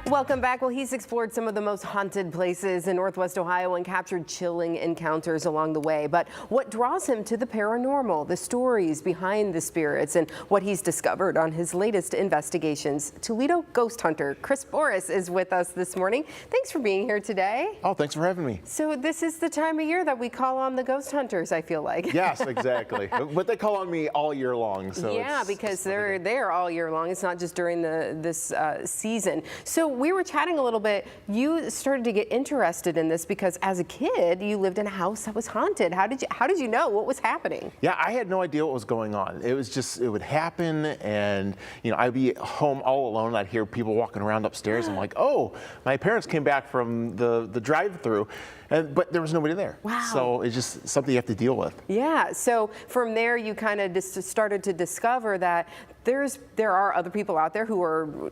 Welcome back. Well, he's explored some of the most haunted places in Northwest Ohio and captured chilling encounters along the way. But what draws him to the paranormal, the stories behind the spirits, and what he's discovered on his latest investigations. Toledo ghost hunter Chris Boris is with us this morning. Thanks for being here today. Oh, thanks for having me. So this is the time of year that we call on the ghost hunters, I feel like. Yes, exactly. But they call on me all year long. So yeah, because they're there all year long. It's not just during this season. So we were chatting a little bit. You started to get interested in this because as a kid, you lived in a house that was haunted. How did you know what was happening? Yeah, I had no idea what was going on. It was just, it would happen, and I'd be home all alone. I'd hear people walking around upstairs. I'm like, oh, my parents came back from the drive-through, but there was nobody there. Wow. So it's just something you have to deal with. Yeah. So from there, you kind of just started to discover that there are other people out there who are,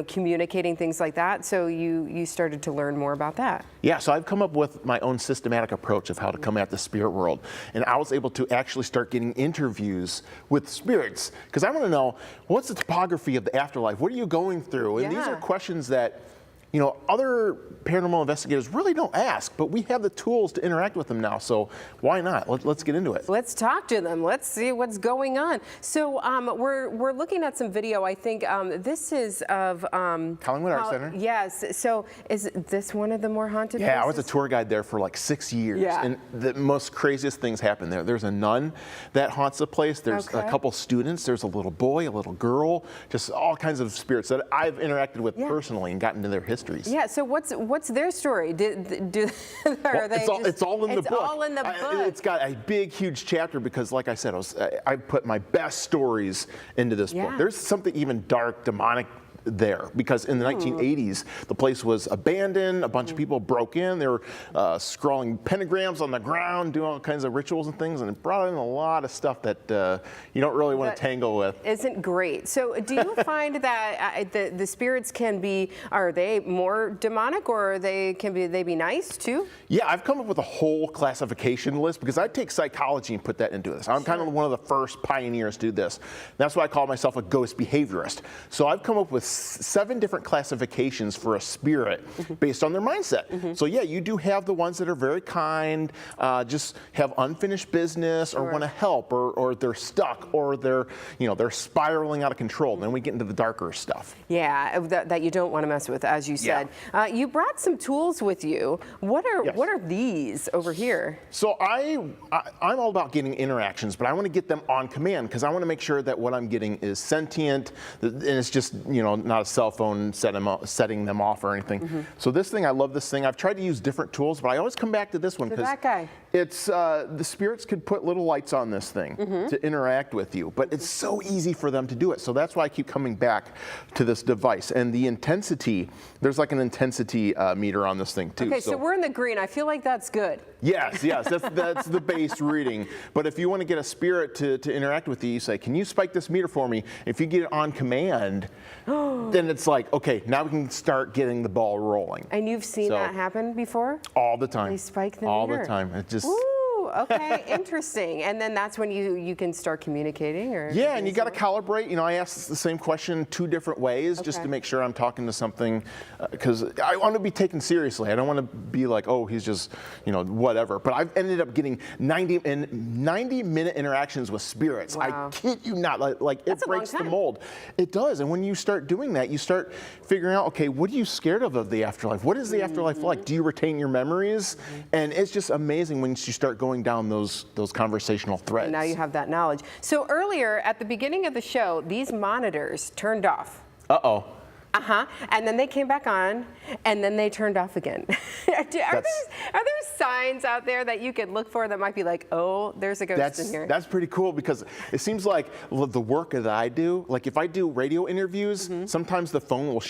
communicating things like that. So you started to learn more about that. Yeah, so I've come up with my own systematic approach of how to come at the spirit world. And I was able to actually start getting interviews with spirits because I want to know, what's the topography of the afterlife? What are you going through? And these are questions that other paranormal investigators really don't ask, but we have the tools to interact with them now, so why not? Let's get into it. Let's talk to them. Let's see what's going on. So we're looking at some video. I think this is of Collingwood Art Center. Yes. So is this one of the more haunted places? I was a tour guide there for like 6 years, and the most craziest things happen there. There's a nun that haunts the place. There's a couple students. There's a little boy, a little girl, just all kinds of spirits that I've interacted with personally and gotten to their history. Yeah. So what's their story? It's all in the book. It's all in the book. It's got a big, huge chapter because, like I said, I put my best stories into this book. There's something even dark, demonic there because in the 1980s the place was abandoned. A bunch of people broke in. They were scrawling pentagrams on the ground, doing all kinds of rituals and things, and it brought in a lot of stuff that you don't really want to tangle with. Isn't great. So do you find that the spirits are they more demonic, or can they be nice too? Yeah, I've come up with a whole classification list because I take psychology and put that into this. I'm kind of one of the first pioneers to do this. That's why I call myself a ghost behaviorist. So I've come up with 7 different classifications for a spirit based on their mindset. So yeah, you do have the ones that are very kind, just have unfinished business, or want to help, or they're stuck, or they're spiraling out of control. Then we get into the darker stuff. Yeah, that you don't want to mess with, as you said. You brought some tools with you. What are these over here? So I'm all about getting interactions, but I want to get them on command because I want to make sure that what I'm getting is sentient, and it's just not a cell phone setting them off or anything. So this thing, I love this thing. I've tried to use different tools, but I always come back to this one because it's the spirits could put little lights on this thing to interact with you, but it's so easy for them to do it. So that's why I keep coming back to this device. And the intensity, there's like an intensity meter on this thing too. Okay, so we're in the green. I feel like that's good. Yes, that's the base reading. But if you want to get a spirit to interact with you, you say, can you spike this meter for me? If you get it on command, then it's like, okay, now we can start getting the ball rolling. And you've seen that happen before? All the time. They spike the meter? All the time. It just... Okay, interesting. And then that's when you can start communicating, or? Yeah, and you got to calibrate. I ask the same question 2 different ways just to make sure I'm talking to something, because I want to be taken seriously. I don't want to be like, oh, he's just, whatever. But I've ended up getting 90-minute interactions with spirits. Wow. I kid you not. Like it breaks the mold. It does. And when you start doing that, you start figuring out, okay, what are you scared of the afterlife? What is the afterlife like? Do you retain your memories? And it's just amazing when you start going down those conversational threads. And now you have that knowledge. So earlier at the beginning of the show, these monitors turned off. Uh-oh. And then they came back on, and then they turned off again. Are there signs out there that you could look for that might be like, oh, there's a ghost in here? That's pretty cool because it seems like the work that I do, like if I do radio interviews, sometimes the phone will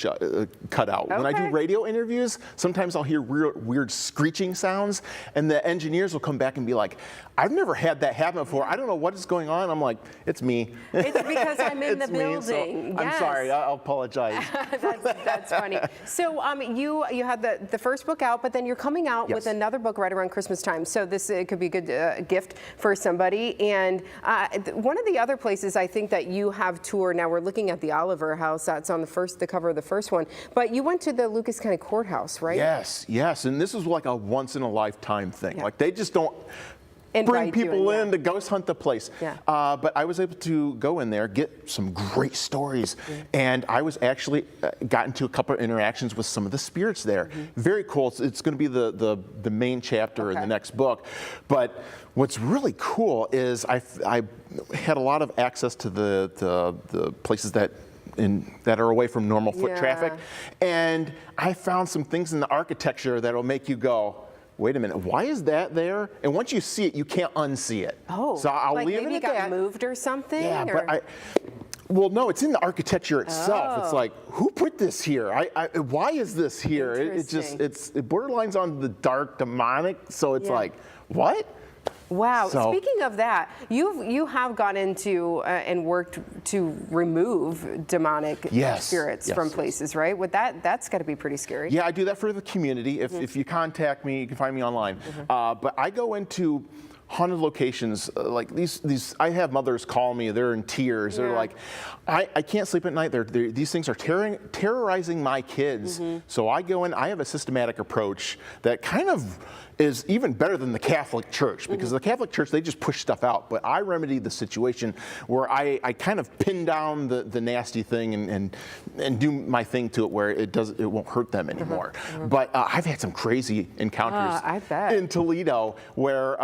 cut out. When I do radio interviews, sometimes I'll hear weird screeching sounds, and the engineers will come back and be like, I've never had that happen before. I don't know what is going on. I'm like, it's me. It's because I'm in the building. So I'm sorry. I'll apologize. That's funny. So you had the first book out, but then you're coming out with another book right around Christmas time. So this it could be a good gift for somebody. And one of the other places I think that you have toured, now we're looking at the Oliver House. That's on the cover of the first one. But you went to the Lucas County Courthouse, right? Yes. And this is like a once in a lifetime thing. Yeah. Like they just don't bring people in to ghost hunt the place. Yeah. But I was able to go in there, get some great stories, and I was actually got into a couple of interactions with some of the spirits there. Very cool. It's going to be the main chapter in the next book. But what's really cool is I had a lot of access to the places that are away from normal foot traffic, and I found some things in the architecture that'll make you go, wait a minute, why is that there? And once you see it, you can't unsee it. Oh, so I'll like leave maybe it it at got that. moved or something? Yeah, or? but well, no, it's in the architecture itself. It's like, who put this here? Why is this here? It borderlines on the dark, demonic. So it's like, what? Wow. So, speaking of that, you have gone into and worked to remove demonic spirits from places, right? With that's got to be pretty scary. Yeah, I do that for the community. If you contact me, you can find me online. But I go into haunted locations like these. I have mothers call me. They're in tears. They're like, I can't sleep at night. These things are terrorizing my kids. So I go in. I have a systematic approach that kind of is even better than the Catholic Church, because the Catholic Church, they just push stuff out. But I remedy the situation where I kind of pin down the nasty thing and do my thing to it where it won't hurt them anymore. But I've had some crazy encounters I bet. in Toledo where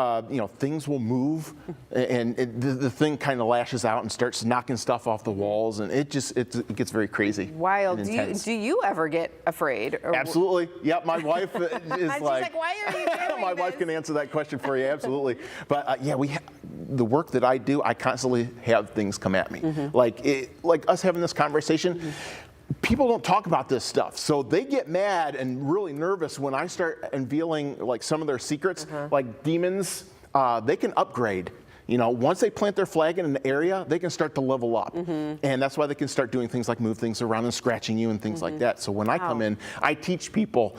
things will move and the thing kind of lashes out and starts knocking stuff off the walls, and it gets very crazy. Wild. Do you ever get afraid? Absolutely. Yep. My wife is She's like, why are you doing my wife can answer that question for you. Absolutely. But the work that I do, I constantly have things come at me. Like us having this conversation. People don't talk about this stuff, so they get mad and really nervous when I start unveiling like some of their secrets. Like demons, they can upgrade. Once they plant their flag in an area, they can start to level up. And that's why they can start doing things like move things around and scratching you and things like that. So when I come in, I teach people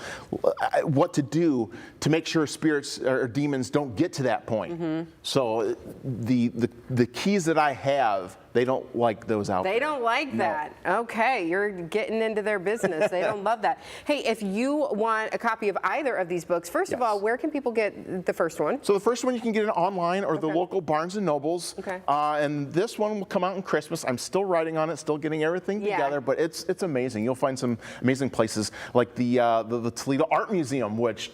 what to do to make sure spirits or demons don't get to that point. So the keys that I have, they don't like those out there. They don't like that. Okay, you're getting into their business. They don't love that. Hey, if you want a copy of either of these books, first of all, where can people get the first one? So the first one you can get it online or the local Barnes and Nobles. Okay. And this one will come out in Christmas. I'm still writing on it, still getting everything together, but it's amazing. You'll find some amazing places like the Toledo Art Museum, which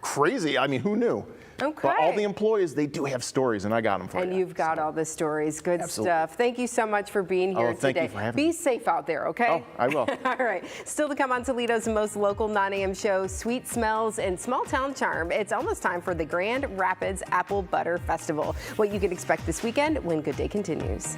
crazy. I mean, who knew? Okay. But all the employees, they do have stories, and I got them for you. And you've got all the stories. Good stuff. Thank you so much for being here today. Thank you for having me. Be safe out there, okay? Oh, I will. All right. Still to come on Toledo's most local 9 a.m. show, Sweet Smells and Small Town Charm. It's almost time for the Grand Rapids Apple Butter Festival. What you can expect this weekend when Good Day continues.